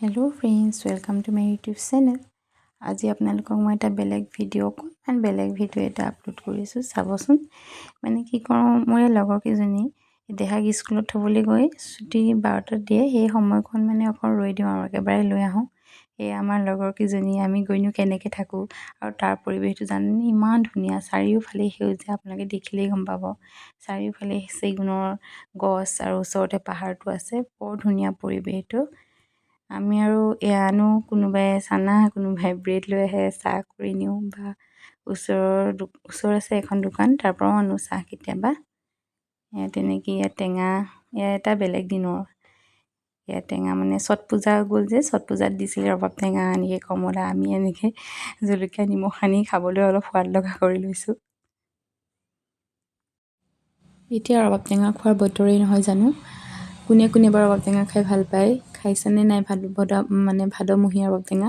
Hello' friends, welcome to my YouTube channel. আজি আপোনালোকক মই এটা বেলেগ ভিডিঅ' এটা আপলোড কৰিছোঁ, চাবচোন। মানে কি কৰোঁ, মোৰ এই লগৰ কেইজনী দেহাক স্কুলত থ'বলৈ গৈ ছুটি 12টাত দিয়ে, সেই সময়খন মানে অকণ ৰৈ দিওঁ আৰু একেবাৰে লৈ আহোঁ। সেই আমাৰ লগৰ কেইজনী আমি গৈনো কেনেকৈ থাকোঁ, আৰু তাৰ পৰিৱেশটো জানেনে ইমান ধুনীয়া, চাৰিওফালে সেউজীয়া, আপোনালোকে দেখিলেই গম পাব। চাৰিওফালে চেগুনৰ গছ আৰু ওচৰতে পাহাৰটো আছে, বৰ ধুনীয়া পৰিৱেশটো। আমি আৰু এয়ানো কোনোবাই চানা, কোনোবাই ব্ৰেড লৈ আহে, চাহ কৰি নিওঁ, বা ওচৰ আছে এখন দোকান, তাৰ পৰাও আনো চাহ কেতিয়াবা। তেনেকৈ ইয়াত টেঙা, এয়া এটা বেলেগ দিনৰ। ইয়াত টেঙা মানে ছট পূজা গ'ল যে, ছট পূজাত দিছিলে ৰবাব টেঙা, এনেকৈ কমলা। আমি এনেকৈ জলকীয়া নিমখ সানি খাবলৈ অলপ সোৱাদ লগা কৰি লৈছোঁ। এতিয়া ৰবাব টেঙা খোৱাৰ বতৰেই নহয় জানো। কোনে কোনে বাৰু ৰবাব টেঙা খাই ভাল পায়, খাইছেনে নাই ভাদমহীয়া ৰবাব টেঙা?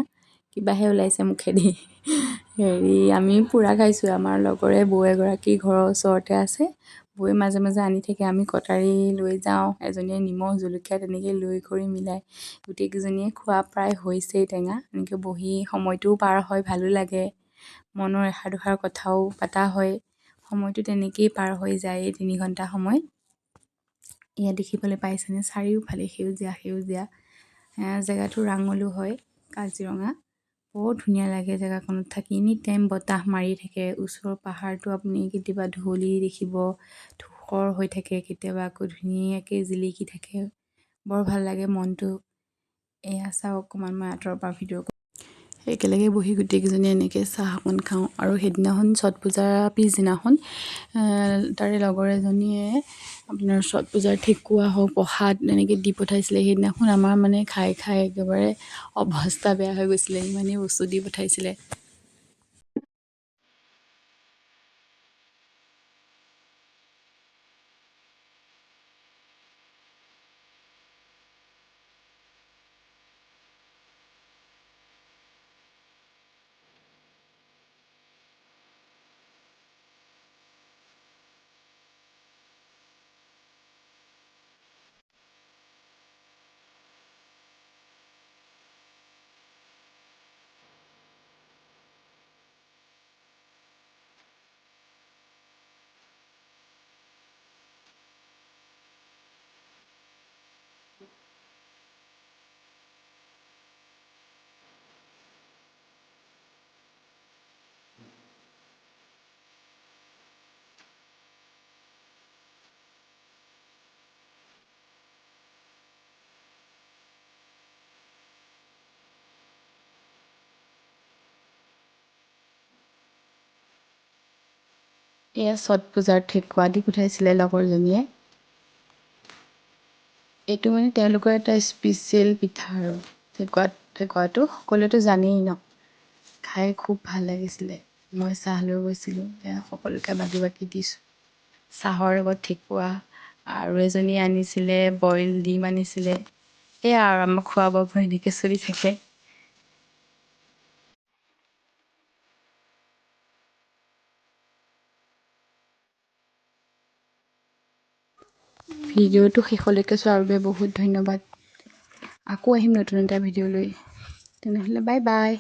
কিবাহে ওলাইছে মুখেদি। আমি পূৰা খাইছোঁ। আমাৰ লগৰে বৌ এগৰাকী ঘৰৰ ওচৰতে আছে, বৌয়ে মাজে মাজে আনি থাকে, আমি কটাৰী লৈ যাওঁ, এজনীয়ে নিমখ জলকীয়া তেনেকৈ লৈ কৰি মিলাই গোটেইকেইজনীয়ে খোৱা প্ৰায় হৈছেই টেঙা। এনেকৈ বহি সময়টোও পাৰ হয়, ভালো লাগে, মনৰ এষাৰ দুষাৰ কথাও পতা হয়। সময়টো তেনেকেই পাৰ হৈ যায়, এই 3 ঘণ্টা সময়। ইয়াত দেখিবলৈ পাইছেনে, চাৰিওফালে সেউজীয়া সেউজীয়া। জেগাটো ৰাঙলু হয়, কাজিৰঙা। বৰ ধুনীয়া লাগে জেগাখনত থাকি, এনি টাইম বতাহ মাৰি থাকে। ওচৰৰ পাহাৰটো আপুনি কেতিয়াবা ঢলি দেখিব, ধূসৰ হৈ থাকে, কেতিয়াবা আকৌ ধুনীয়াকৈ জিলিকি থাকে, বৰ ভাল লাগে মনটো। এয়া চাওক, অকণমান মই আঁতৰৰ পৰা ভিডিঅ' একেলগে বহি গোটেইকেইজনী এনেকৈ চাহ অকণ খাওঁ। আৰু সেইদিনাখন ছট পূজাৰ পিছদিনাখন তাৰে লগৰ এজনীয়ে আপোনাৰ ছট পূজাৰ ঠেকুৱা হওক, প্ৰসাদ এনেকৈ দি পঠাইছিলে। সেইদিনাখন আমাৰ মানে খাই খাই একেবাৰে অৱস্থা বেয়া হৈ গৈছিলে, ইমানেই বস্তু দি পঠাইছিলে। এয়া ছট পূজাৰ ঠেকুৱা দি পঠাইছিলে লগৰজনীয়ে। এইটো মানে তেওঁলোকৰ এটা স্পেচিয়েল পিঠা আৰু ঠেকুৱাটো সকলোৱেতো জানেই ন। খাই খুব ভাল লাগিছিলে। মই চাহ লৈ গৈছিলোঁ, সকলোকে বাকি বাকি দিছোঁ। চাহৰ লগত ঠেকুৱা, আৰু এজনীয়ে আনিছিলে বইল ডিম আনিছিলে। এয়া আৰু আমাৰ খোৱা বোৱাবোৰ এনেকৈ চলি থাকে। ভিডিঅ'টো শেষলৈকে চোৱাৰ বাবে বহুত ধন্যবাদ। আকৌ আহিম নতুন এটা ভিডিঅ' লৈ। তেনেহ'লে বাই বাই।